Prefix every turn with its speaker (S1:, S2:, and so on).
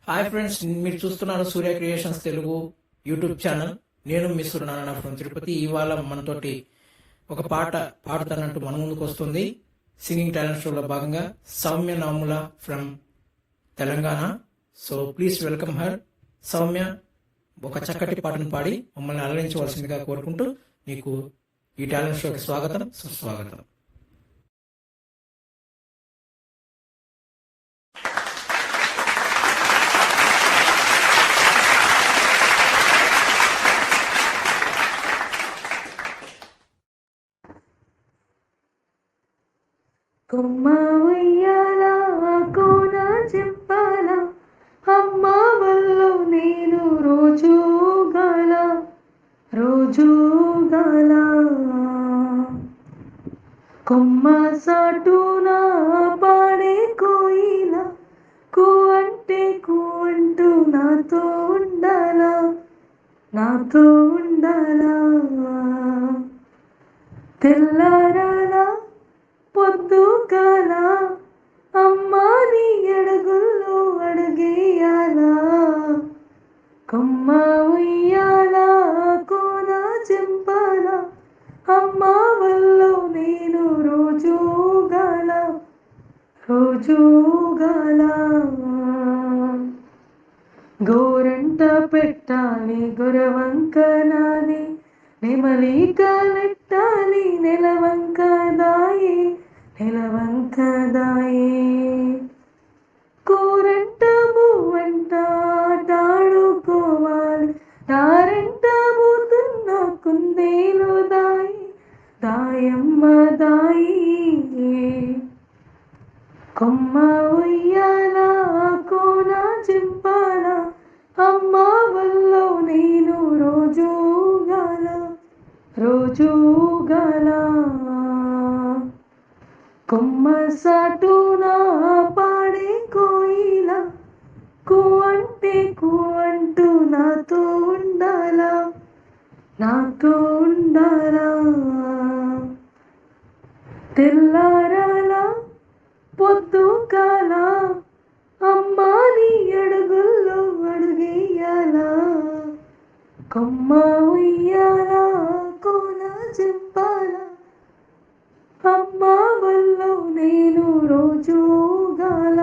S1: Hi friends, మీరు చూస్తున్నారు సూర్య creations Telugu YouTube channel. నేను మీ సూర్యనారాయణ ఫ్రమ్ తిరుపతి. ఇవాళ మనతోటి ఒక పాట పాడుతానంటూ మన ముందుకు వస్తుంది సింగింగ్ టాలెంట్ షోలో భాగంగా Soumya Namula from Telangana. So please welcome her. Soumya ఒక చక్కటి పాటను పాడి మమ్మల్ని అలరించవలసిందిగా కోరుకుంటూ మీకు ఈ టాలెంట్ షోకి స్వాగతం, సుస్వాగతం.
S2: కొమ్మ ఉయ్యాల కోన చెప్పాల అమ్మ వల్ల నేను రోజు గాల కొమ్మ సాటున పాడే కోయిల కూ అంటే కూ అంటూ నాతో ఉండాలా తెల్లారాలా పొద్దు కాల అమ్మా నీ అడుగుల్లో అడుగేయాలా కొమ్మ ఉయ్యాల కోన చెంపాల అమ్మా వల్ల నేను రోజు గాల గోరంట పెట్టాలి గురవంక నాది నెమలిక నెట్టాలి నెలవంక దాయే కూరంట బువ్వంట ఆటాడుకోవాలి దారంట పోతున్న కుందేలు దాయమ్మ కొమ్మ ఉయ్యాల కోన చింపాల అమ్మ వల్ల నేను రోజు గాల కొమ్మ సాటున పాడే కోయిల కూ అంటే కూ అంటూ నాతో ఉండాలా తెల్లారాలా పొద్దు కాల అమ్మా నీ అడుగుల్లో అడుగేయాలా కొమ్మ ఉయ్యాల కోన చెప్పాల అమ్మా వల్ల నేను రోజు గాల